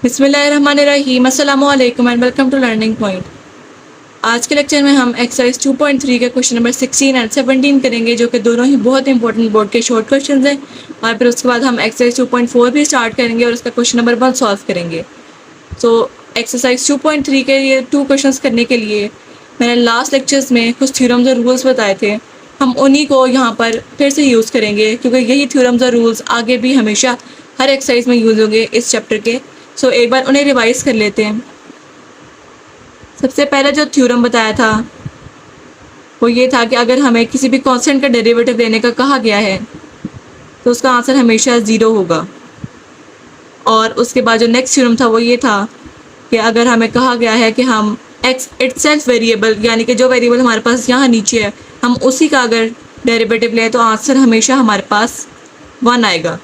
बिस्मिल्लाहिर्रहमानिर्रहीम अस्सलामु अलैकुम and welcome to learning point. आज के लेक्चर में हम एक्सरसाइज 2.3 के क्वेश्चन नंबर 16 एंड 17 करेंगे, जो कि दोनों ही बहुत इंपॉर्टेंट बोर्ड के शॉर्ट क्वेश्चंस हैं। और फिर उसके बाद हम एक्सरसाइज 2.4 भी स्टार्ट करेंगे और उसका क्वेश्चन नंबर 1 सॉल्व करेंगे। तो एक्सरसाइज 2.3 के ये 2 क्वेश्चंस करने के लिए मैंने लास्ट लेक्चर्स में कुछ थ्योरम्स और रूल्स बताए थे। हम उन्हीं को यहाँ पर फिर से यूज़ करेंगे, क्योंकि यही थ्योरम्स और रूल्स आगे भी हमेशा हर एक्सरसाइज में यूज़ होंगे इस चैप्टर के। सो एक बार उन्हें रिवाइज कर लेते हैं। सबसे पहले जो थ्योरम बताया था वो ये था कि अगर हमें किसी भी कांस्टेंट का डेरिवेटिव लेने का कहा गया है तो उसका आंसर हमेशा 0 होगा। और उसके बाद जो नेक्स्ट थ्योरम था वो ये था कि अगर हमें कहा गया है कि हम एक्स इटसेल्फ वेरिएबल, यानी कि जो वेरिएबल हमारे पास यहाँ नीचे है, हम उसी का अगर डेरिवेटिव लें तो आंसर हमेशा हमारे पास 1 आएगा।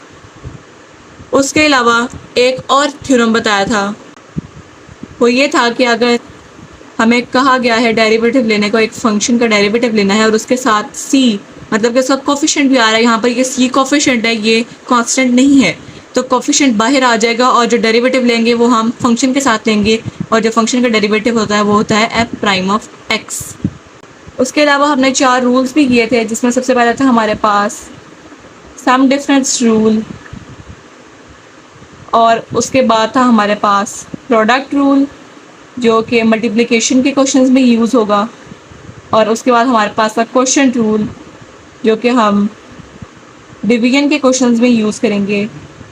उसके अलावा एक और थ्योरम बताया था, वो ये था कि अगर हमें कहा गया है डेरिवेटिव लेने को, एक फंक्शन का डेरिवेटिव लेना है और उसके साथ c, मतलब कि उसका कोफिशिएंट भी आ रहा है, यहाँ पर ये c कोफिशिएंट है, ये कांस्टेंट नहीं है, तो कोफिशिएंट बाहर आ जाएगा और जो डेरिवेटिव लेंगे वो हम फंक्शन के साथ लेंगे, और जो फंक्शन का डेरिवेटिव होता है वो होता है f प्राइम ऑफ x। उसके अलावा हमने 4 रूल्स भी किए थे, जिसमें सबसे पहला था हमारे पास सम डिफरेंस रूल, और उसके बाद था हमारे पास प्रोडक्ट रूल जो कि मल्टीप्लिकेशन के क्वेश्चंस में यूज़ होगा, और उसके बाद हमारे पास था क्वोशंट रूल जो कि हम डिवीजन के क्वेश्चंस में यूज़ करेंगे,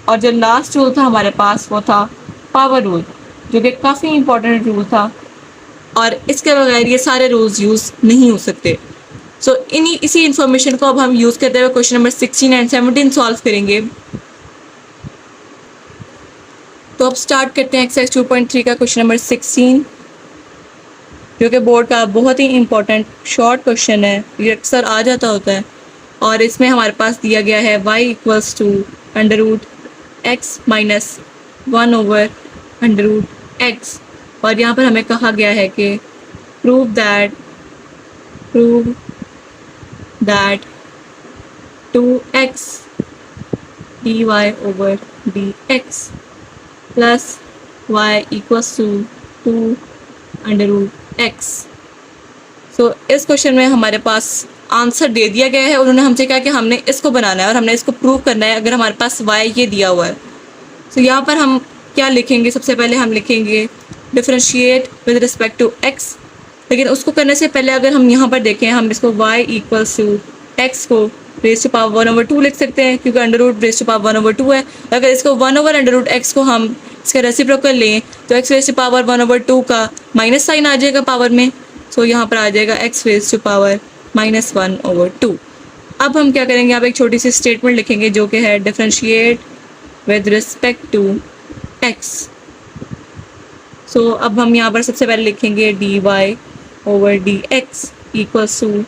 और जो लास्ट रूल था हमारे पास वो था पावर रूल, जो कि काफ़ी इंपॉर्टेंट रूल था और इसके बगैर ये सारे रूल्स यूज़ नहीं हो सकते। सो इसी इंफॉर्मेशन को अब हम यूज़ करते हुए क्वेश्चन नंबर 16 एंड 17 सॉल्व करेंगे। तो अब स्टार्ट करते हैं एक्सरसाइज 2.3 का क्वेश्चन नंबर 16, जो कि बोर्ड का बहुत ही इंपॉर्टेंट शॉर्ट क्वेश्चन है, ये अक्सर आ जाता होता है। और इसमें हमारे पास दिया गया है y equals to √x minus 1/√x, और यहाँ पर हमें कहा गया है कि prove that 2x dy/dx plus y equals to 2√x। So इस क्वेश्चन में हमारे पास आंसर दे दिया गया है, उन्होंने हमसे कहा कि हमने इसको बनाना है और हमने इसको प्रूव करना है अगर हमारे पास y ये दिया हुआ है। सो यहाँ पर हम क्या लिखेंगे, सबसे पहले हम लिखेंगे differentiate with respect to x, लेकिन उसको करने से पहले अगर हम यहाँ पर देखें, हम इसको y इक्वल्स टू x को रेज़ टू पावर 1/2 लिख सकते हैं, क्योंकि अंडर रेज़ टू पावर 1/2 है। अगर इसको 1/√x को हम इसका रेसिप्रोकल लें तो x रेज़ टू पावर 1/2 का माइनस साइन आ जाएगा पावर में, सो यहाँ पर आ जाएगा x रेज़ टू पावर -1/2। अब हम क्या करेंगे, आप एक छोटी सी स्टेटमेंट लिखेंगे जो कि है differentiate with respect to x। So अब हम यहाँ पर सबसे पहले लिखेंगे dy/dx इक्वल्स टू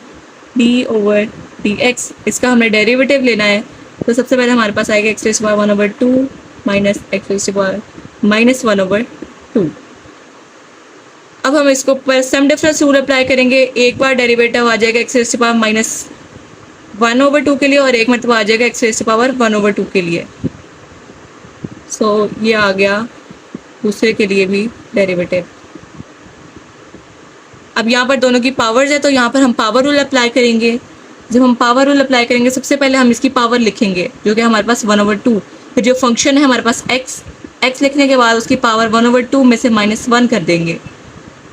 d/dx, इसका हमें डेरिवेटिव लेना है, तो सबसे पहले हमारे पास आएगा x raise to power 1/2 minus x raise to power -1/2। अब हम इसको पर सम डिफरेंस रूल अप्लाई करेंगे। एक बार डेरिवेटिव आ जाएगा x रेज़ टू पावर -1/2 के लिए, और एक मतलब आ जाएगा x रेज़ टू पावर 1/2 के लिए। सो ये आ गया दूसरे के लिए भी डेरिवेटिव। अब यहाँ पर दोनों की पावर्स है, तो यहाँ पर हम पावर रूल अप्लाई करेंगे। जब हम पावर रूल अप्लाई करेंगे, सबसे पहले हम इसकी पावर लिखेंगे जो कि हमारे पास 1/2, फिर जो फंक्शन है हमारे पास x लिखने के बाद उसकी पावर 1/2 में से -1 कर देंगे,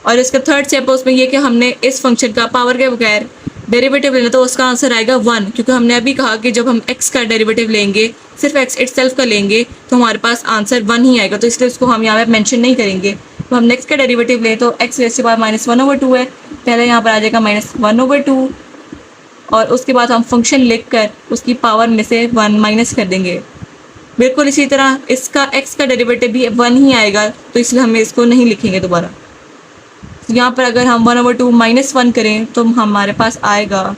और इसका थर्ड स्टेप है उसमें ये कि हमने इस फंक्शन का पावर के बगैर डेरिवेटिव लेना, तो उसका आंसर आएगा 1, क्योंकि हमने अभी कहा कि जब हम x का डेरिवेटिव लेंगे, सिर्फ x इटसेल्फ का लेंगे, तो हमारे पास आंसर 1 ही आएगा, तो इसलिए उसको हम यहाँ पे मेंशन नहीं करेंगे। तो हम नेक्स्ट का डेरिवेटिव लें तो x रेज़ टू पावर -1/2 है, पहले यहाँ पर आ जाएगा -1/2, और उसके बाद हम फंक्शन लिख कर उसकी पावर में से 1 माइनस कर देंगे। बिल्कुल इसी तरह इसका x का डेरिवेटिव भी 1 ही आएगा, तो इसलिए हमें इसको नहीं लिखेंगे दोबारा। यहाँ पर अगर हम 1/2 -1 करें तो हमारे पास आएगा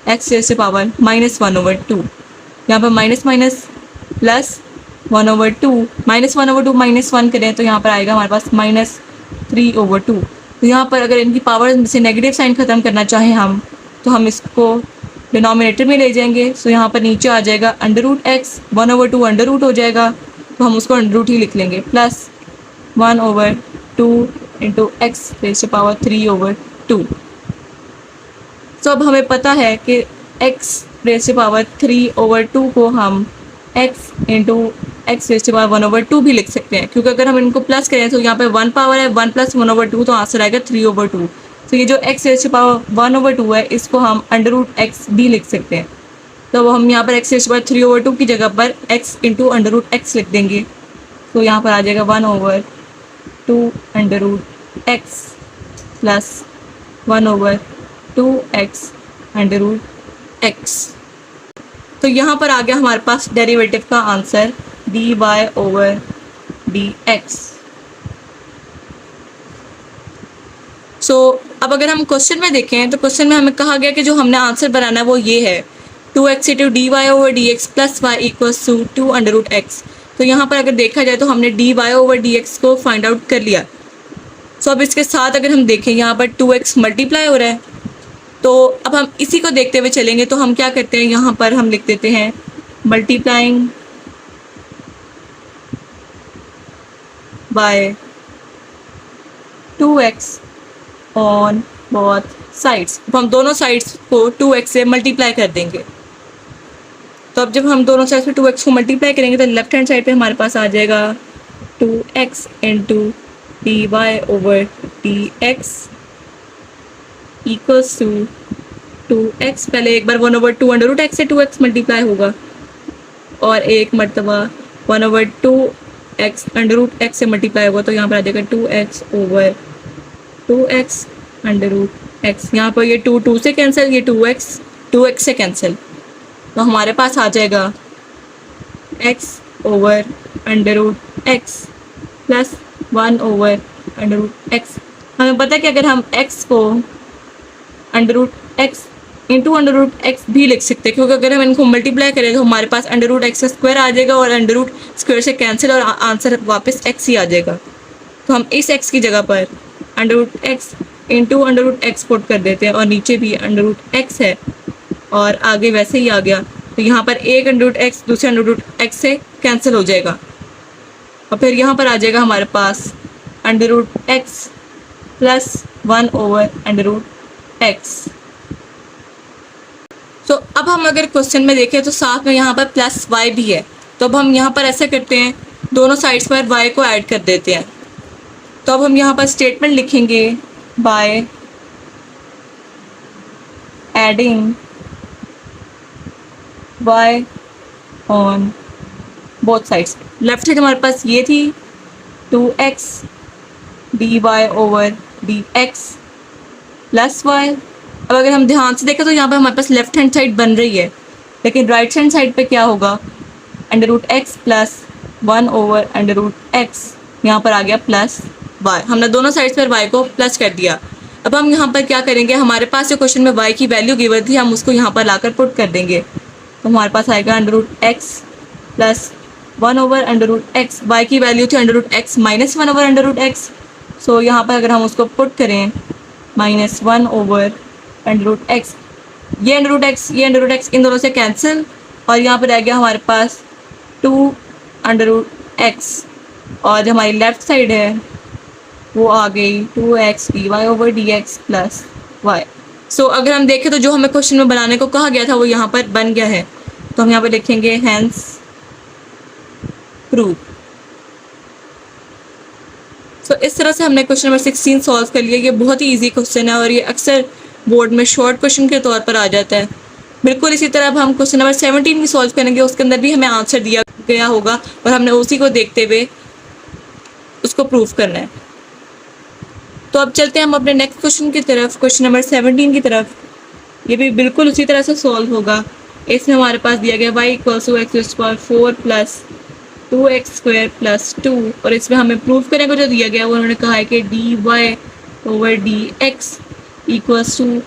x रेज़ टू पावर -1/2, यहाँ पर माइनस माइनस प्लस 1/2, -1/2 -1 करें तो यहाँ पर आएगा हमारे पास -3/2। तो यहाँ पर अगर इनकी पावर से नेगेटिव साइन ख़त्म करना चाहें हम, तो हम इसको डिनोमिनेटर में ले जाएंगे। सो यहाँ पर नीचे आ जाएगा √x, 1/2 अंडर रूट हो जाएगा, तो हम उसको अंडर रूट ही लिख लेंगे, plus 1/2 into x raise to power 3/2। तो अब हमें पता है कि x रेज़ टू पावर 3/2 को हम x into x raise to power 1/2 भी लिख सकते हैं, क्योंकि अगर हम इनको प्लस करें तो यहाँ पे 1 पावर है, 1 + 1/2 तो आंसर आएगा 3/2। तो ये जो x रेज़ टू पावर 1/2 है इसको हम √x भी लिख सकते हैं। तो हम यहाँ पर x रेज़ टू पावर 3/2 की जगह पर x इंटू √x लिख देंगे। तो यहाँ पर आ जाएगा 1/2 √x प्लस 1/2x √x। तो यहाँ पर आ गया हमारे पास डेरिवेटिव का आंसर dy/dx। अब अगर हम क्वेश्चन में देखें तो क्वेश्चन में हमें कहा गया कि जो हमने आंसर बनाना है वो ये है 2x into dy/dx plus y equals to 2 √x। तो यहाँ पर अगर देखा जाए तो हमने dy/dx को फाइंड आउट कर लिया। अब इसके साथ अगर हम देखें यहाँ पर 2x मल्टीप्लाई हो रहा है, तो अब हम इसी को देखते हुए चलेंगे। तो हम क्या करते हैं, यहाँ पर हम लिख देते हैं multiplying by 2x on both sides. अब हम दोनों साइड्स को 2x से मल्टीप्लाई कर देंगे। तो अब जब हम दोनों साइड्स पे 2x को मल्टीप्लाई करेंगे तो लेफ्ट हैंड साइड पे हमारे पास आ जाएगा 2x into dy/dx equals to 2x। पहले एक बार 1/2 √x से 2x मल्टीप्लाई होगा और एक मरतबा 1/2x √x से मल्टीप्लाई होगा। तो यहाँ पर आ जाएगा 2x √x। यहाँ पर ये 2 से कैंसिल, ये 2x से कैंसिल। तो हमारे पास आ जाएगा x √x प्लस 1/√x। हमें पता है कि अगर हम x को √x इंटू √x भी लिख सकते हैं, क्योंकि अगर हम इनको मल्टीप्लाई करें तो हमारे पास √x² आ जाएगा और √² से कैंसिल और आंसर वापस x ही आ जाएगा। तो हम इस x की जगह पर √x इंटू √x पुट कर देते हैं और नीचे भी √x है और आगे वैसे ही आ गया। तो यहाँ पर एक √x दूसरे √x से कैंसिल हो जाएगा और फिर यहाँ पर आ जाएगा हमारे पास √x प्लस 1/√x। तो अब हम अगर क्वेश्चन में देखें तो साथ में यहाँ पर प्लस y भी है। तो अब हम यहाँ पर ऐसा करते हैं, दोनों साइड्स पर y को ऐड कर देते हैं। तो अब हम यहाँ पर स्टेटमेंट लिखेंगे by adding y on both sides. Left side हमारे पास ये थी 2x dy/dx प्लस y। अब अगर हम ध्यान से देखें तो यहाँ पर हमारे पास लेफ्ट हैंड साइड बन रही है, लेकिन राइट हैंड साइड पे क्या होगा, √x प्लस 1/√x। यहाँ पर आ गया प्लस y। हमने दोनों साइड्स पर y को प्लस कर दिया। अब हम यहाँ पर क्या करेंगे, हमारे पास जो क्वेश्चन में y की वैल्यू गिवन थी हम उसको यहाँ पर लाकर पुट कर देंगे। तो हमारे पास आएगा √x प्लस 1/√x। y की वैल्यू थी √x माइनस 1/√x। सो यहाँ पर अगर हम उसको पुट करें माइनस 1/√x, ये √x इन दोनों से कैंसिल और यहाँ पर रह गया हमारे पास 2/x और जो हमारी लेफ़्ट साइड है वो आ गई 2x dy/dx प्लस y। सो अगर हम देखें तो जो हमें क्वेश्चन में बनाने को कहा गया था वो यहाँ पर बन गया है। तो हम यहाँ पर लिखेंगे हैंस प्रूव। सो इस तरह से हमने क्वेश्चन नंबर 16 सॉल्व कर लिया। ये बहुत ही इजी क्वेश्चन है और ये अक्सर बोर्ड में शॉर्ट क्वेश्चन के तौर पर आ जाता है। बिल्कुल इसी तरह अब हम क्वेश्चन नंबर 17 भी सॉल्व करेंगे, उसके अंदर भी हमें आंसर दिया गया होगा और हमने उसी को देखते हुए उसको प्रूव करना है। तो अब चलते हैं हम अपने नेक्स्ट क्वेश्चन की तरफ, क्वेश्चन नंबर 17 की तरफ। ये भी बिल्कुल उसी तरह से सॉल्व होगा। इसमें हमारे पास दिया गया y = x² 4 plus 2x² plus 2 और इसमें हमें प्रूव करने को जो दिया गया वो उन्होंने कहा है कि dy/dx equals to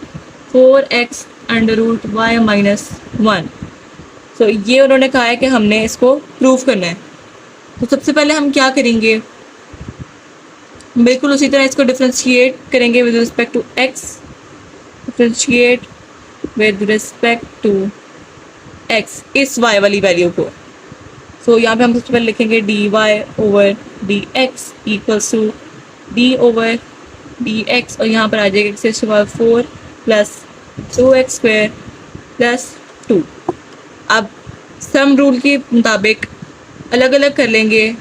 4x √y minus 1। तो ये उन्होंने कहा है कि हमने इसको प्रूव करना है। तो सबसे पहले हम क्या करेंगे, बिल्कुल उसी तरह इसको डिफ्रेंशिएट करेंगे with respect to x, differentiate with respect to x इस y वाली वैल्यू को। तो यहाँ पे हम सबसे पहले लिखेंगे d y over D x equals to D over D x, और यहाँ पर आ जाएगा x to power 4 plus 2x square plus 2। अब सम रूल के मुताबिक अलग अलग कर लेंगे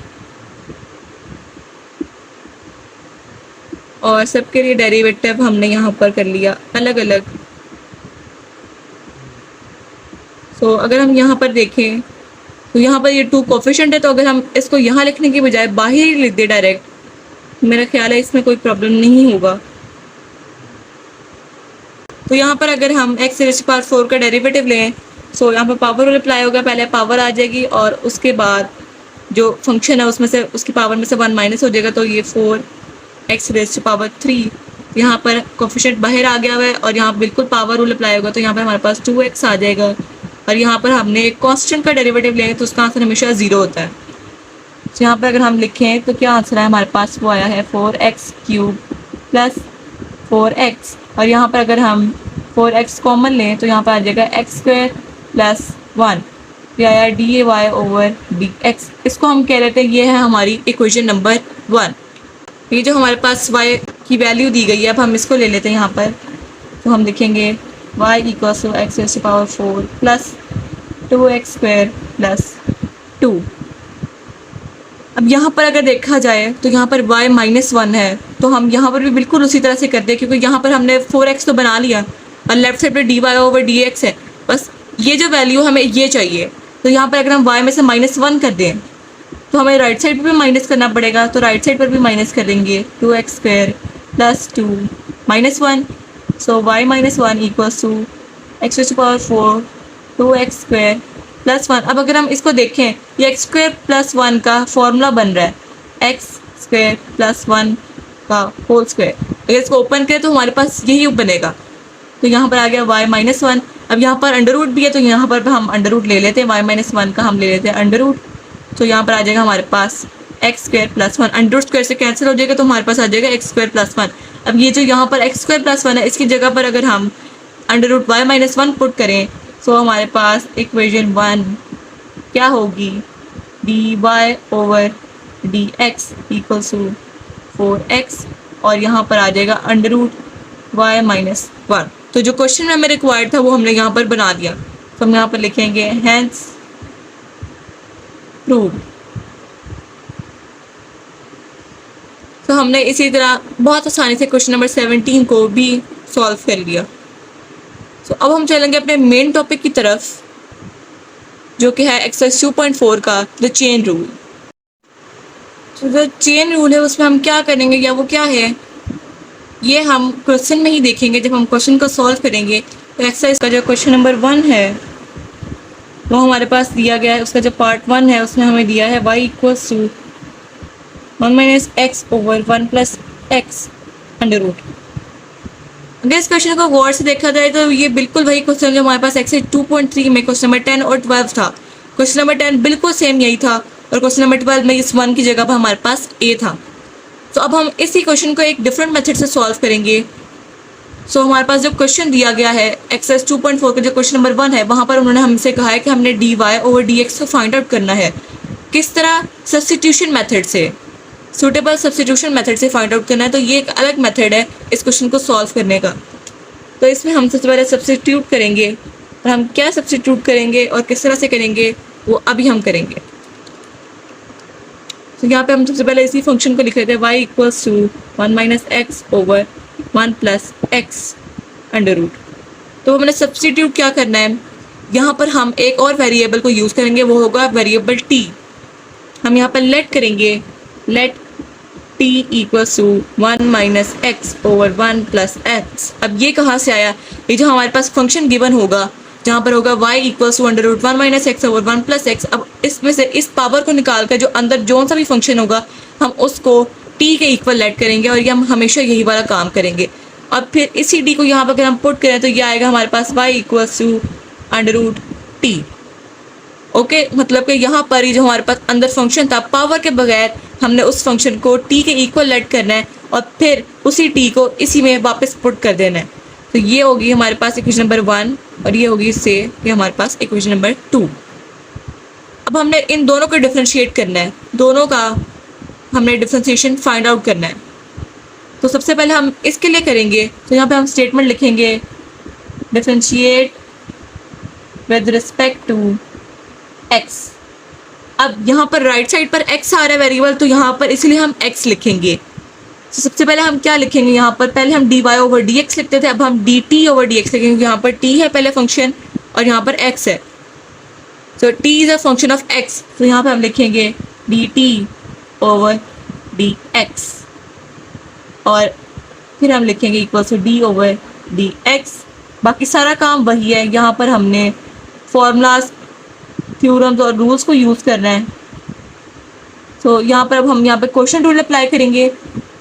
और सबके लिए डेरिवेटिव हमने यहाँ पर कर लिया अलग अलग। सो अगर हम यहाँ पर देखें तो यहाँ पर ये 2 कोफिशिएंट है, तो अगर हम इसको यहाँ लिखने की बजाय बाहर ही लिख दे डायरेक्ट, मेरा ख्याल है इसमें कोई प्रॉब्लम नहीं होगा। तो यहाँ पर अगर हम x रेज़ टू पावर 4 का डेरिवेटिव लें, सो यहाँ पर पावर रूल अप्लाई होगा, पहले पावर आ जाएगी और उसके बाद जो फंक्शन है उसमें से उसकी पावर में से 1 माइनस हो जाएगा, तो ये 4x रेज़ टू पावर 3। यहाँ पर कोफिशिएंट बाहर आ गया हुआ है और यहाँ बिल्कुल पावर रूल अप्लाई होगा, तो यहाँ पर हमारे पास 2x आ जाएगा। और यहाँ पर हमने एक कांस्टेंट का डेरिवेटिव लें तो उसका आंसर हमेशा 0 होता है। तो यहाँ पर अगर हम लिखें तो क्या आंसर है हमारे पास, वो आया है 4x क्यूब प्लस 4x, और यहाँ पर अगर हम 4x कॉमन लें तो यहाँ पर आ जाएगा x स्क्वायर प्लस 1, ये आया d y over D x. इसको हम कह लेते हैं ये है हमारी इक्वेशन नंबर 1। ये जो हमारे पास y की वैल्यू दी गई है, अब हम इसको ले लेते हैं यहाँ पर, तो हम लिखेंगे y equals to x raise to power 4 plus 2x square plus 2। अब यहाँ पर अगर देखा जाए तो यहाँ पर y -1 है, तो हम यहाँ पर भी बिल्कुल उसी तरह से करते हैं, क्योंकि यहाँ पर हमने 4x तो बना लिया और लेफ्ट साइड पे d y over D x है, बस ये जो वैल्यू हमें ये चाहिए। तो यहाँ पर अगर हम y में से -1 कर दें तो हमें राइट साइड पर भी माइनस करना पड़ेगा, तो राइट साइड पर भी माइनस कर देंगे 2x square plus 2 -1, so y -1 equals to x raise to power 4 2x square plus 1। अब अगर हम इसको देखें, ये x स्क्वायर प्लस 1 का फॉर्मूला बन रहा है x स्क्वायर प्लस 1 का होल स्क्वायर। अगर इसको ओपन करें तो हमारे पास यही बनेगा, तो यहाँ पर आ गया y -1। अब यहाँ पर अंडर रूट भी है, तो यहाँ पर हम अंडर रूट ले लेते हैं, y -1 का हम ले लेते हैं अंडर रूट, तो यहाँ पर आ जाएगा हमारे पास X square plus 1, under root square से कैंसिल हो जाएगा, तो हमारे पास आ जाएगा एक्स स्क्वायर प्लस 1। अब ये जो यहाँ पर एक्स स्क्वायर प्लस 1 है, इसकी जगह पर अगर हम अंडर रूट y -1 पुट करें तो हमारे पास इक्वेशन 1 क्या होगी, d y over D x equals to 4x, और यहाँ पर आ जाएगा अंडर रूट y -1। तो जो क्वेश्चन में हमें रिक्वायर्ड था वो हमने यहाँ पर बना दिया, तो हम यहाँ पर लिखेंगे हैंस प्रूव्ड। तो हमने इसी तरह बहुत आसानी से क्वेश्चन नंबर 17 को भी सॉल्व कर लिया। तो अब हम चलेंगे अपने मेन टॉपिक की तरफ, जो कि है एक्सरसाइज 2.4 का द चेन रूल। तो जो चेन रूल है उसमें हम क्या करेंगे या वो क्या है, ये हम क्वेश्चन में ही देखेंगे जब हम क्वेश्चन को सॉल्व करेंगे। तो एक्सरसाइज का जो क्वेश्चन नंबर 1 है वो हमारे पास दिया गया है, उसका जो पार्ट 1 है उसमें हमें दिया है y equals to 1 - x over 1 plus x under root. अगर इस क्वेश्चन को गौर से देखा जाए तो ये बिल्कुल वही क्वेश्चन जो हमारे पास एक्सरसाइज 2.3 में क्वेश्चन नंबर 10 और 12 था। क्वेश्चन नंबर 10 बिल्कुल सेम यही था और क्वेश्चन नंबर 12 में इस 1 की जगह पर हमारे पास a था। तो अब हम इसी क्वेश्चन को एक डिफरेंट मेथड से सॉल्व करेंगे। सो हमारे पास जो क्वेश्चन दिया गया है एक्सरसाइज 2.4 का जो क्वेश्चन नंबर 1 है, वहाँ पर उन्होंने हमसे कहा है कि हमने d y over D x को फाइंड आउट करना है। किस तरह, सब्स्टिट्यूशन मेथड से, सूटेबल सब्स्टिट्यूशन मेथड से फाइंड आउट करना है। तो ये एक अलग मेथड है इस क्वेश्चन को सॉल्व करने का। तो इसमें हम सबसे पहले सब्स्टिट्यूट करेंगे, और हम क्या सब्स्टिट्यूट करेंगे और किस तरह से करेंगे वो अभी हम करेंगे। तो यहाँ पे हम सबसे पहले इसी फंक्शन को लिख लेते हैं y equals to 1 - x over 1 plus x under root. तो हमने सब्स्टिट्यूट क्या करना है, यहाँ पर हम एक और वेरिएबल को यूज़ करेंगे, वो होगा वेरिएबल t। हम यहाँ पर लेट करेंगे, let t equals to 1 - x over 1 plus x। अब ये कहाँ से आया, ये जो हमारे पास फंक्शन गिवन होगा जहाँ पर होगा y equals to under root 1 - x over 1 plus x। अब इसमें से इस पावर को निकाल कर जो अंदर जो सा भी फंक्शन होगा हम उसको t के इक्वल लेट करेंगे, और ये हम हमेशा यही वाला काम करेंगे। और फिर इसी t को यहाँ पर अगर हम पुट करें तो ये आएगा हमारे पास y equals to under root t। Okay, मतलब कि यहाँ पर ही जो हमारे पास अंदर फंक्शन था, पावर के बगैर हमने उस फंक्शन को t के इक्वल लेट करना है और फिर उसी t को इसी में वापस पुट कर देना है। तो ये होगी हमारे पास इक्वेशन नंबर 1 और ये होगी इससे ये हमारे पास इक्वेशन नंबर 2। अब हमने इन दोनों को डिफ्रेंशिएट करना है, दोनों का हमने डिफ्रेंशिएशन फाइंड आउट करना है। तो सबसे पहले हम इसके लिए करेंगे, तो यहाँ पे हम स्टेटमेंट लिखेंगे differentiate with respect to x. अब यहाँ पर राइट साइड पर एक्स आ रहा है वेरिएबल, तो यहाँ पर इसलिए हम एक्स लिखेंगे। तो सबसे पहले हम क्या लिखेंगे, यहाँ पर पहले हम d y over D x लिखते थे, अब हम d T over D x लिखेंगे। यहाँ पर टी है पहले फंक्शन और यहाँ पर एक्स है, so T is a function of X, तो यहाँ पर हम लिखेंगे D T over D x और फिर हम लिखेंगे equal to D over D X. बाकी सारा काम वही है, यहाँ पर हमने फॉर्मूलाज, थ्योरम्स और रूल्स को यूज़ करना है। तो यहाँ पर अब हम यहाँ पर क्वेश्चन रूल अप्लाई करेंगे।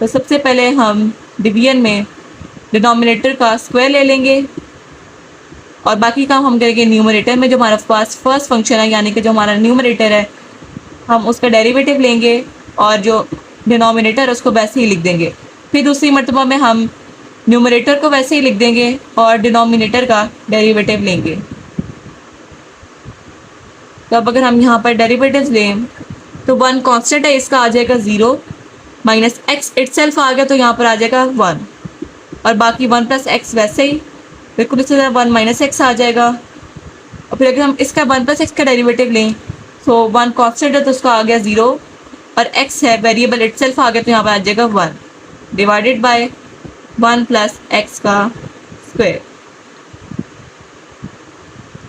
तो सबसे पहले हम डिवीजन में डिनोमिनेटर का स्क्वायर ले लेंगे और बाकी काम हम करेंगे न्यूमरेटर में, जो हमारा पास फर्स्ट फंक्शन है यानी कि जो हमारा न्यूमरेटर है हम उसका डेरिवेटिव लेंगे और जो डिनोमिनेटर है उसको वैसे ही लिख देंगे। फिर दूसरी मरतबा में हम न्यूमरेटर को वैसे ही लिख देंगे और डिनोमिनेटर का डेरिवेटिव लेंगे। तो अब अगर हम यहाँ पर डेरिवेटिव लें तो वन कांस्टेंट है, इसका आ जाएगा 0 माइनस एक्स इटसेल्फ आ गया तो यहाँ पर आ जाएगा 1 और बाकी 1 प्लस एक्स वैसे ही बिल्कुल इसी तरह 1 माइनस एक्स आ जाएगा। और फिर अगर हम इसका 1 प्लस एक्स का डेरिवेटिव लें तो 1 कांस्टेंट है तो उसका आ गया 0 और एक्स है वेरिएबल इटसेल्फ आ गया तो यहाँ पर आ जाएगा 1 डिवाइडेड बाय 1 प्लस एक्स का स्क्वायर।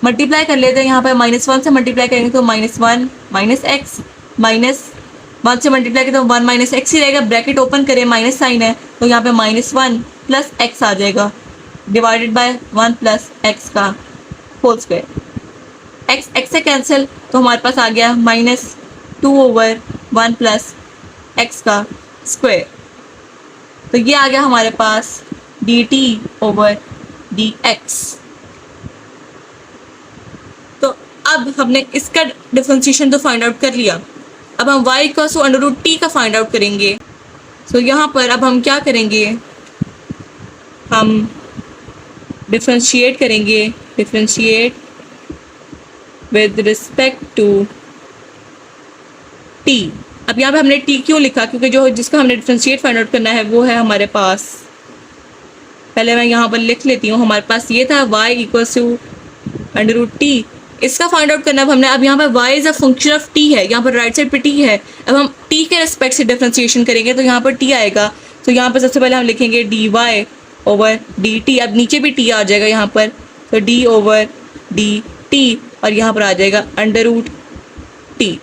मल्टीप्लाई कर लेते हैं, यहाँ पर -1 से मल्टीप्लाई करेंगे तो -1 माइनस एक्स माइनस 1 से मल्टीप्लाई करें तो 1 माइनस एक्स ही रहेगा, ब्रैकेट ओपन करें माइनस साइन है तो यहाँ पे -1 प्लस एक्स आ जाएगा डिवाइडेड बाय 1 प्लस एक्स का होल स्क्वायर। एक्स से कैंसिल तो हमारे पास आ गया -2 ओवर 1 प्लस एक्स का स्क्वायर। तो ये आ गया हमारे पास D T over D X. तो अब हमने इसका डिफरेंशिएशन तो फाइंड आउट कर लिया, अब हम y का सो अंडर रूट टी का फाइंड आउट करेंगे। सो यहाँ पर अब हम क्या करेंगे, हम डिफरेंशिएट करेंगे, differentiate with respect to t। अब यहाँ पे हमने t क्यों लिखा, क्योंकि जो जिसका हमने डिफरेंशिएट फाइंड आउट करना है वो है हमारे पास, पहले मैं यहाँ पर लिख लेती हूँ, हमारे पास ये था y equal to under root t, इसका फाइंड आउट करना है हमने। अब यहाँ पर y is a function of t है, यहाँ पर राइट साइड पे t है, अब हम t के रिस्पेक्ट से डिफरेंशिएशन करेंगे तो यहाँ पर t आएगा। तो यहाँ पर सबसे पहले हम लिखेंगे dy ओवर dt, अब नीचे भी t आ जाएगा यहाँ पर, तो d ओवर dt और यहाँ पर आ जाएगा अंडर रूट t।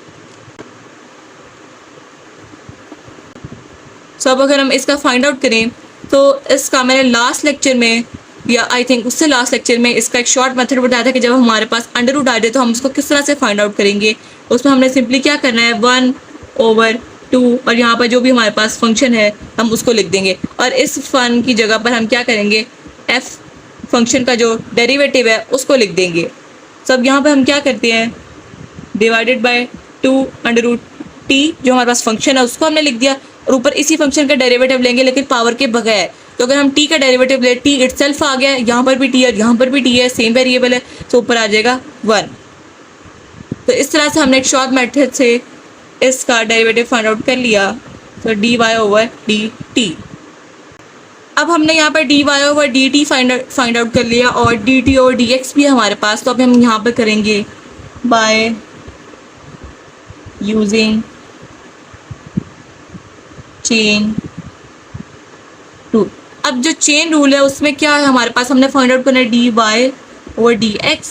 सो अब अगर हम इसका फाइंड आउट करें तो इसका मैंने लास्ट लेक्चर में या आई थिंक उससे लास्ट लेक्चर में इसका एक शॉर्ट मेथड बताया था कि जब हमारे पास अंडर रूट आ जाए तो हम उसको किस तरह से फाइंड आउट करेंगे। उसमें हमने सिंपली क्या करना है 1 ओवर 2 और यहाँ पर जो भी हमारे पास फंक्शन है हम उसको लिख देंगे और इस फन की जगह पर हम क्या करेंगे f फंक्शन का जो डेरिवेटिव है उसको लिख देंगे। तो अब यहाँ पर हम क्या करते हैं divided by 2 under root t, जो हमारे पास फंक्शन है उसको हमने लिख दिया और ऊपर इसी फंक्शन का डेरिवेटिव लेंगे लेकिन पावर के बगैर। तो अगर हम t का डेरिवेटिव ले, t इटसेल्फ आ गया, यहाँ पर भी t है यहाँ पर भी t है, सेम वेरिएबल है, तो ऊपर आ जाएगा 1। तो इस तरह से हमने एक शॉर्ट मेथड से इसका डेरिवेटिव फाइंड आउट कर लिया, तो dy ओवर dt। अब हमने यहाँ पर dy over dt find out कर लिया और dt ओवर dx भी है हमारे पास। तो अब हम यहाँ पर करेंगे बाय यूजिंग चेन रूल। अब जो चेन रूल है उसमें क्या है हमारे पास, हमने फाइंड आउट करना है dy ओवर dx,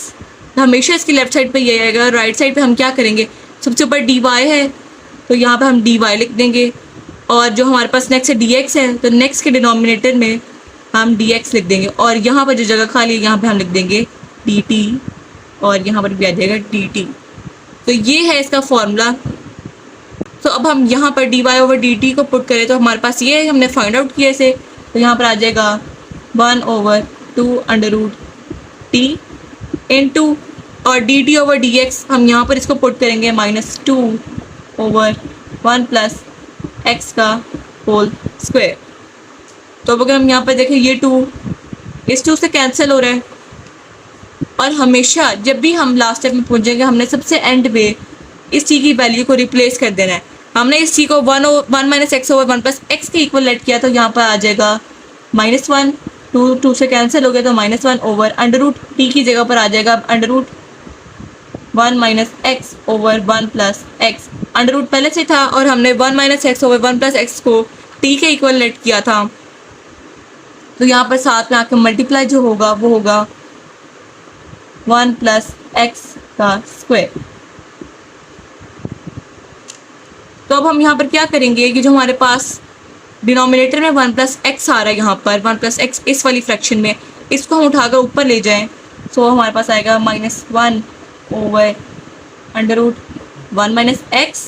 हमेशा इसकी लेफ्ट साइड पे ये आएगा, राइट साइड पे हम क्या करेंगे सबसे ऊपर dy है तो यहाँ पे हम dy लिख देंगे और जो हमारे पास नेक्स्ट है dx है तो नेक्स्ट के डिनोमिनेटर में हम dx लिख देंगे और यहाँ पर जो जगह खाली है यहाँ पे हम लिख देंगे dt और यहाँ पर भी आ जाएगा dt। तो ये है इसका फॉर्मूला। तो अब हम यहाँ पर dy ओवर dt को पुट करें तो हमारे पास ये हमने फाइंड आउट किया इसे, तो यहाँ पर आ जाएगा 1 over 2 under root t into और dt ओवर dx हम यहाँ पर इसको पुट करेंगे -2 ओवर 1 प्लस एक्स का होल स्क्वायर। तो अब अगर हम यहाँ पर देखें ये 2 इस 2 से कैंसिल हो रहा है और हमेशा जब भी हम लास्ट स्टेप में पहुँचेंगे हमने सबसे एंड पे इस टी की वैल्यू को रिप्लेस कर देना है। हमने इस टी को one minus x over one plus x के इक्वल लेट किया, तो यहाँ पर आ जाएगा -1, टू से कैंसिल हो गया तो -1 ओवर अंडर रूट टी की जगह पर आ जाएगा under root 1 minus x over 1 plus x. Under root पहले से था और हमने 1 minus x over 1 plus x को टी के इक्वल लेट किया था, तो यहाँ पर साथ में आके मल्टीप्लाई जो होगा वो होगा 1 प्लस एक्स का स्क्वायर। तो अब हम यहाँ पर क्या करेंगे कि जो हमारे पास डिनोमिनेटर में 1 प्लस एक्स आ रहा है, यहाँ पर 1 प्लस एक्स इस वाली फ्रैक्शन में, इसको हम उठाकर ऊपर ले जाएं, सो हमारे पास आएगा -1 over under root 1 minus x.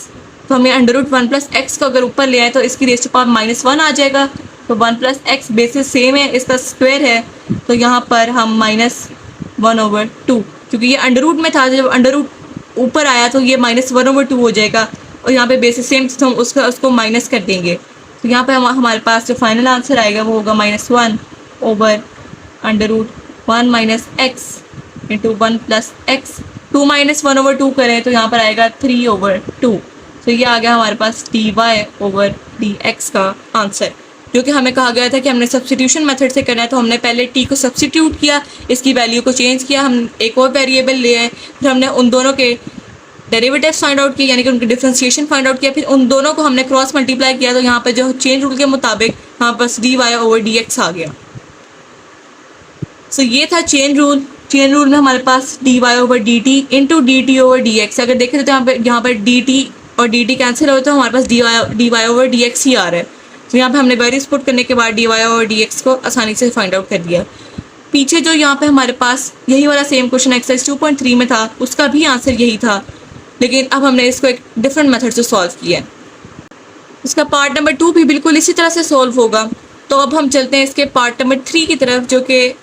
तो हमें अंडर रूट 1 प्लस एक्स को अगर ऊपर ले आए तो इसकी रेज़ टू पावर -1 आ जाएगा। तो 1 प्लस एक्स बेसिस सेम है, इसका स्क्वायर है, तो यहाँ पर हम -1 ओवर 2, क्योंकि ये अंडर रूट में था, जब अंडर रूट ऊपर आया तो ये -1 ओवर 2 हो जाएगा, और यहाँ पे बेसिस सेम तो हम उसको माइनस कर देंगे। तो यहाँ पे हमारे पास जो फाइनल आंसर आएगा वो होगा -1 over under root 1 minus x into 1 plus x. 2 minus 1 over 2 करें तो यहाँ पर आएगा 3 ओवर 2। तो ये आ गया हमारे पास dy ओवर dx का आंसर, जो कि हमें कहा गया था कि हमने सब्स्टिट्यूशन मेथड से करना है। तो हमने पहले t को सब्स्टिट्यूट किया, इसकी वैल्यू को चेंज किया, हम एक और वेरिएबल ले आए, फिर हमने उन दोनों के डेरिवेटिव्स फाइंड आउट किए, यानी कि उनकी डिफरेंशिएशन फाइंड आउट किया, फिर उन दोनों को हमने क्रॉस मल्टीप्लाई किया, तो यहाँ पर जो चेन रूल के मुताबिक यहाँ पर dy ओवर dx आ गया। सो ये था चेन रूल। चेन रूल में हमारे पास dy over dt into dt over dx। अगर देखें तो यहाँ पर dt और dt कैंसिल हो तो हमारे पास dy ओवर dx ही आ रहा है। तो यहाँ पे हमने वैल्यूज पुट करने के बाद dy ओवर dx को आसानी से फाइंड आउट कर दिया। पीछे जो यहाँ पे हमारे पास यही वाला सेम क्वेश्चन एक्सरसाइज 2.3 में था, उसका भी आंसर यही था, लेकिन अब हमने इसको एक डिफरेंट मेथड से सॉल्व किया है। इसका पार्ट नंबर 2 भी बिल्कुल इसी तरह से सॉल्व होगा। तो अब हम चलते हैं इसके पार्ट नंबर 3 की तरफ, जो कि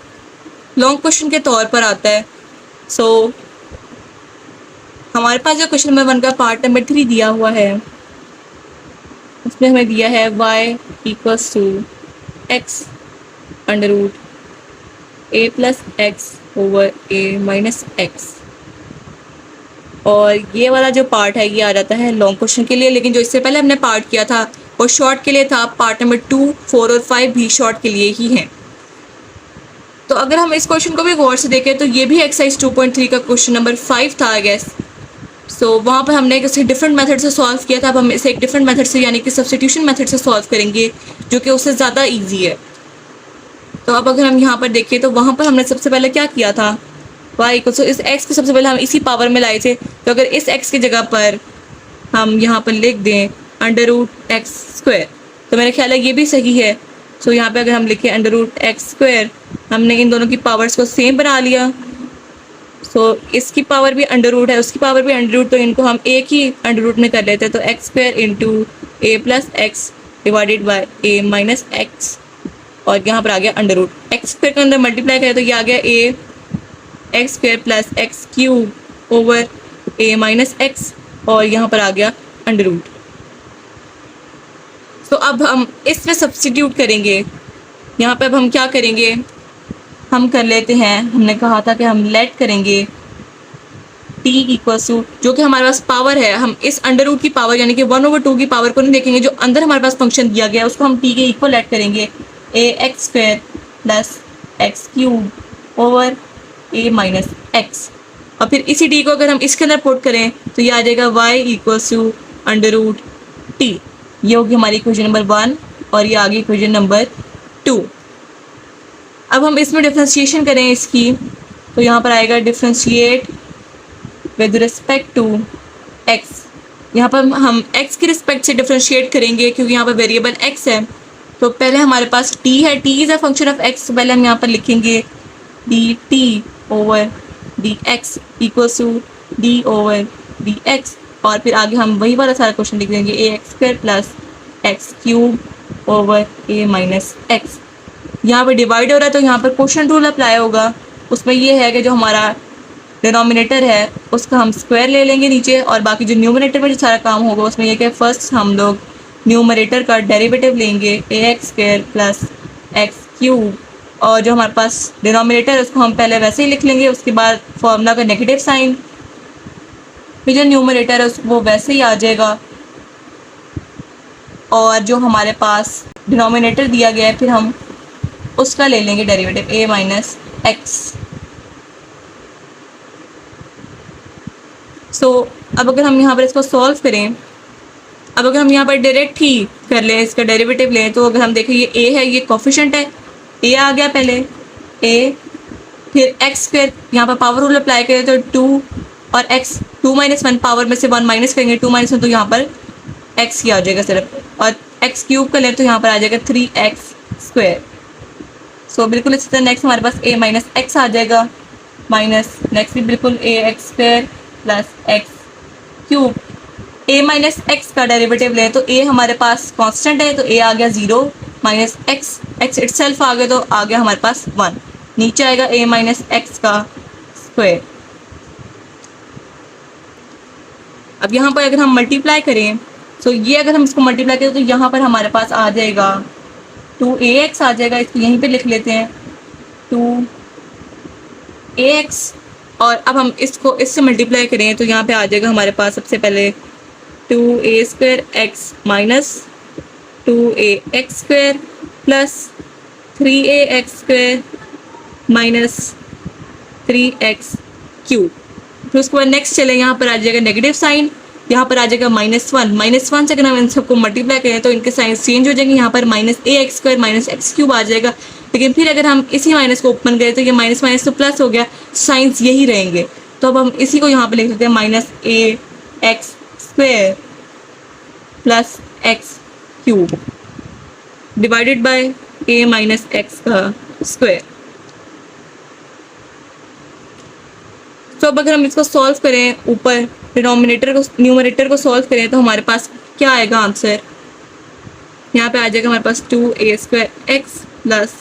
लॉन्ग क्वेश्चन के तौर पर आता है। सो हमारे पास जो क्वेश्चन नंबर 1 का पार्ट नंबर 3 दिया हुआ है, उसमें हमें दिया है y equals to x under root a plus x over a minus x. और ये वाला जो पार्ट है ये आ जाता है लॉन्ग क्वेश्चन के लिए, लेकिन जो इससे पहले हमने पार्ट किया था वो शॉर्ट के लिए था। पार्ट नंबर 2, 4 और 5 भी शॉर्ट के लिए ही हैं। तो अगर हम इस क्वेश्चन को भी गौर से देखें तो ये भी एक्सरसाइज 2.3 का क्वेश्चन नंबर 5 था आई गेस। सो वहाँ पर हमने इसे डिफरेंट मेथड से सॉल्व किया था। अब हम इसे एक डिफरेंट मेथड से, यानी कि सब्स्टिट्यूशन मेथड से सॉल्व करेंगे, जो कि उससे ज़्यादा ईजी है। तो अब अगर हम यहाँ पर देखें तो वहाँ पर हमने सबसे पहले क्या किया था, y इक्वल टू इस x को सबसे पहले हम इसी पावर में लाए थे। तो अगर इस x की जगह पर हम यहाँ पर लिख दें अंडर रूट एक्स स्क्वायर, तो मेरा ख्याल है ये भी सही है। सो यहाँ पे अगर हम लिखें अंडर रूट एक्स स्क्वायर, हमने इन दोनों की पावर्स को सेम बना लिया। सो इसकी पावर भी अंडर रूट है, उसकी पावर भी अंडर रूट, तो इनको हम एक ही अंडर रूट में कर लेते हैं। तो x square into A plus x divided by A minus x, और यहाँ पर आ गया अंडर रूट। एक्स स्क्वायर के अंदर मल्टीप्लाई करें तो ये आ गया a x square plus x cube over a minus x, और यहाँ पर आ गया अंडर रूट। तो अब हम इसमें सब्स्टिट्यूट करेंगे। यहाँ पे अब हम क्या करेंगे, हम कर लेते हैं, हमने कहा था कि हम लेट करेंगे t इक्वल्स टू, जो कि हमारे पास पावर है, हम इस अंडर रूट की पावर यानी कि 1 ओवर 2 की पावर को नहीं देखेंगे, जो अंदर हमारे पास फंक्शन दिया गया है उसको हम t के इक्वल लेट करेंगे। A x square plus x cube over a minus x, और फिर इसी t को अगर हम इसके अंदर पुट करें तो ये आ जाएगा y equals to under root t। ये होगी हमारी इक्वेशन नंबर 1 और ये आ गई इक्वेशन नंबर 2। अब हम इसमें डिफ्रेंशिएशन करें इसकी, तो यहाँ पर आएगा differentiate with respect to x। यहाँ पर हम x के रिस्पेक्ट से डिफ्रेंशिएट करेंगे क्योंकि यहाँ पर वेरिएबल x है। तो पहले हमारे पास t है, t is a function of x, तो पहले हम यहाँ पर लिखेंगे dt over dx equals to d over dx, और फिर आगे हम वही वाला सारा क्वेश्चन लिख देंगे a x square plus x cube over a minus x. यहाँ पर डिवाइड हो रहा है तो यहाँ पर क्वेश्चन रूल अप्लाई होगा। उसमें ये है कि जो हमारा डिनोमिनेटर है उसका हम स्क्वायर ले लेंगे नीचे, और बाकी जो न्यूमरेटर में जो सारा काम होगा उसमें यह कि फर्स्ट हम लोग न्यूमरेटर का डेरिवेटिव लेंगे a x square plus x cube, और जो हमारे पास डिनोमिनेटर है उसको हम पहले वैसे ही लिख लेंगे, उसके बाद फॉर्मूला का नेगेटिव साइन। फिर जो न्यूमरेटर है वो वैसे ही आ जाएगा, और जो हमारे पास डिनोमिनेटर दिया गया है फिर हम उसका ले लेंगे डेरिवेटिव a माइनस एक्स। सो अब अगर हम यहाँ पर इसको सॉल्व करें, अब अगर हम यहाँ पर डायरेक्ट ही कर लें, इसका डेरिवेटिव लें, तो अगर हम देखें ये a है, ये कोफिशिएंट है, a आ गया पहले a, फिर एक्स स्क्वायर, यहाँ पर पावर रूल अप्लाई करें तो 2 और x 2 माइनस 1, पावर में से 1 माइनस करेंगे 2 माइनस 1, तो यहाँ पर x ही आ जाएगा सिर्फ, और x क्यूब कर लें तो यहाँ पर आ जाएगा 3x स्क्वायर। सो बिल्कुल इसी तरह नेक्स्ट हमारे पास a माइनस एक्स आ जाएगा, माइनस नेक्स्ट भी बिल्कुल a x square plus x cube. a minus x का डेरिवेटिव लें तो a हमारे पास कांस्टेंट है, तो a आ गया 0 माइनस एक्स इटसेल्फ आ गया, तो आ गया हमारे पास 1, नीचे आएगा a माइनस एक्स का स्क्वायर। अब यहाँ पर अगर हम मल्टीप्लाई करें, तो ये अगर हम इसको मल्टीप्लाई करें तो यहाँ पर हमारे पास आ जाएगा 2ax आ जाएगा, इसको यहीं पे लिख लेते हैं 2ax, और अब हम इसको इससे मल्टीप्लाई करें तो यहाँ पे आ जाएगा हमारे पास सबसे पहले 2a square x minus 2ax square plus 3ax square minus 3x cube. फिर उसके बाद नेक्स्ट चले, यहाँ पर आ जाएगा नेगेटिव साइन, यहाँ पर आ जाएगा -1 से अगर हम इन सबको मल्टीप्लाई करें तो इनके साइंस चेंज हो जाएंगे, यहाँ पर minus a x square minus x cube आ जाएगा। लेकिन फिर अगर हम इसी माइनस को ओपन करें तो ये माइनस माइनस तो प्लस हो गया, साइंस यही रहेंगे, तो अब हम इसी को यहाँ पर लिख सकते हैं minus a x square plus x cube divided by a minus x का स्क्वायर। तो अब अगर हम इसको सॉल्व करें, ऊपर डिनोमिनेटर को न्यूमरेटर को सॉल्व करें तो हमारे पास क्या आएगा आंसर, यहाँ पे आ जाएगा हमारे पास 2a square x plus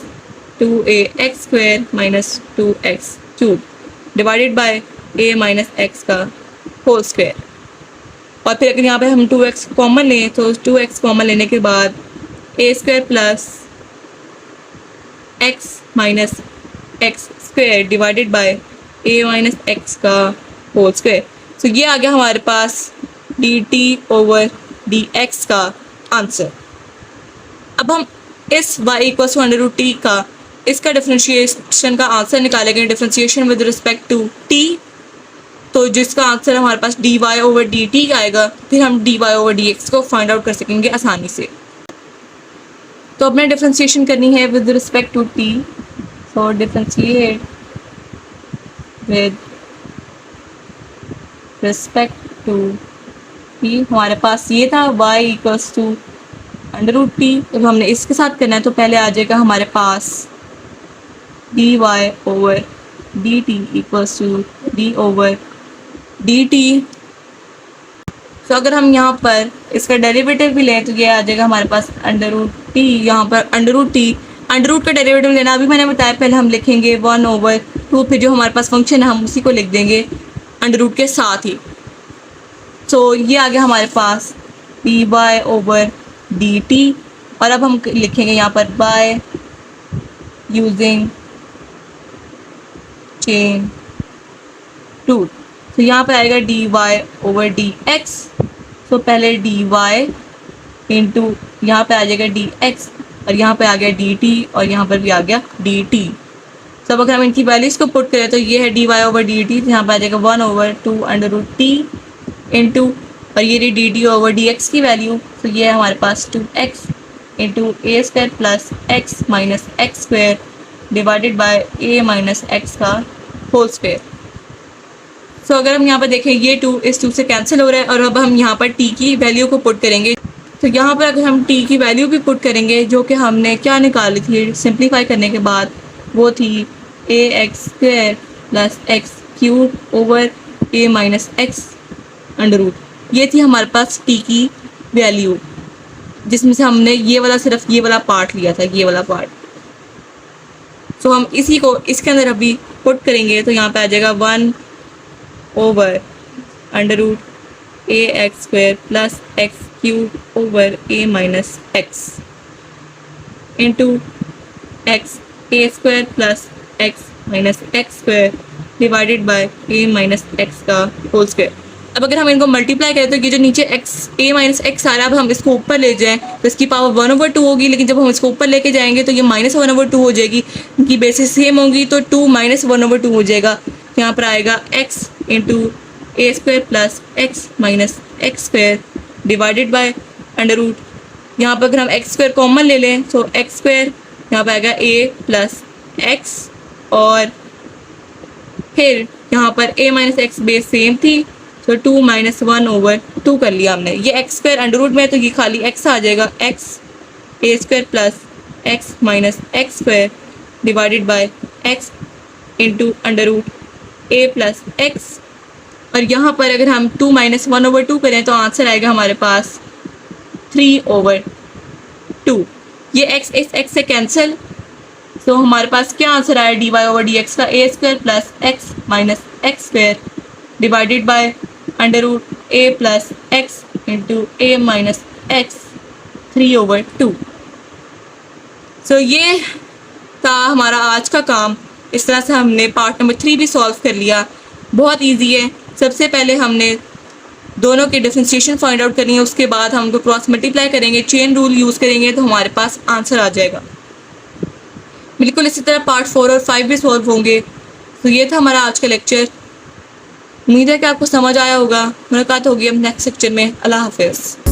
2ax square minus 2x cube divided by a minus x का होल स्क्वायर। और फिर अगर यहाँ पे हम 2x कॉमन लें तो 2x कॉमन लेने के बाद a square plus x minus x square divided by a minus x का होल स्क्वायर। तो ये आ गया हमारे पास dt ओवर dx का आंसर। अब हम इस y equals to under root t का इसका डिफरेंशिएशन का आंसर निकालेंगे, differentiation with respect to t, तो जिसका आंसर हमारे पास dy ओवर dt आएगा, फिर हम dy ओवर dx को फाइंड आउट कर सकेंगे आसानी से। तो अब हमें डिफरेंशिएशन करनी है with respect to t, so differentiate with respect to t, हमारे पास ये था y equals to under root t. जब हमने इसके साथ करना है तो पहले आ जाएगा हमारे पास dy over dt equals to d over dt। तो अगर हम यहाँ पर इसका डेरिवेटिव भी लें तो ये आ जाएगा हमारे पास अंडर रूट टी, यहाँ पर under root t, under root का डेरिवेटिव लेना अभी मैंने बताया, पहले हम लिखेंगे 1/2, फिर जो हमारे पास फंक्शन है हम उसी को लिख देंगे अंडर रूट के साथ ही। तो ये आ गया हमारे पास dy ओवर dt, और अब हम लिखेंगे यहाँ पर बाय यूजिंग चेन रूट, तो यहाँ पर आएगा dy ओवर dx। तो पहले dy इंटू यहाँ पे आ जाएगा dx, और यहाँ पे आ गया dt, और यहाँ पर भी आ गया dt। तो अब अगर हम इनकी वैल्यूज को पुट करें तो ये है dy ओवर dt, तो यहाँ पे आ जाएगा 1/2 अंडर रूट टी इंटू, और ये रही dt ओवर dx की वैल्यू, तो ये है हमारे पास 2x into a square plus x minus x square divided by a minus x का होल स्क्वायर। सो अगर हम यहाँ पर देखें ये 2 इस 2 से कैंसिल हो रहा है, और अब हम यहाँ पर t की वैल्यू को पुट करेंगे। तो यहाँ पर अगर हम t की वैल्यू भी पुट करेंगे, जो कि हमने क्या निकाली थी सिंप्लीफाई करने के बाद, वो थी ax square plus x cube over a minus x under root, ये थी हमारे पास t की वैल्यू, जिसमें से हमने ये वाला सिर्फ ये वाला पार्ट लिया था, ये वाला पार्ट। तो हम इसी को इसके अंदर अभी पुट करेंगे, तो यहाँ पे आ जाएगा 1 over under root a x square plus x cube over a minus x into x a square plus x minus x square divided by a minus x का होल स्क्वायर। अब अगर हम इनको मल्टीप्लाई करें तो ये जो नीचे एक्स ए माइनस एक्स आ रहा है, अब हम इसको ऊपर ले जाएं तो इसकी पावर 1/2 होगी, लेकिन जब हम इसको ऊपर लेके जाएंगे तो ये -1/2 हो जाएगी, इनकी बेसिस सेम होगी तो 2 -1/2 हो जाएगा। यहाँ पर आएगा x into a square plus x minus x square divided by under root. यहाँ पर अगर हम एक्स स्क्वायर कॉमन ले लें तो एक्स स्क्वायर यहाँ पर आएगा a प्लस एक्स, और फिर यहाँ पर a minus x base same थी तो 2 -1/2 कर लिया हमने। ये एक्स स्क्वायर अंडर रूट में है तो ये खाली x आ जाएगा, x a square plus x minus x square divided by x into under root a plus x. और यहाँ पर अगर हम 2 -1/2 करें तो आंसर आएगा हमारे पास 3/2। ये x इस x से कैंसिल, तो हमारे पास क्या आंसर आया dy/dx का a square plus x minus x square divided by under root a plus x into a minus x 3/2। So ये था हमारा आज का काम। इस तरह से हमने पार्ट नंबर 3 भी सॉल्व कर लिया। बहुत इजी है। सबसे पहले हमने दोनों के डिफरेंशिएशन फाइंड आउट करनी है, उसके बाद हम उनको क्रॉस मल्टीप्लाई करेंगे, चेन रूल यूज़ करेंगे तो हमारे पास आंसर आ जाएगा। बिल्कुल इसी तरह पार्ट 4 और 5 भी सॉल्व होंगे। तो ये था हमारा आज का लेक्चर। उम्मीद है कि आपको समझ आया होगा। मुलाकात होगी अब नेक्स्ट लेक्चर में। अल्लाह हाफिज़।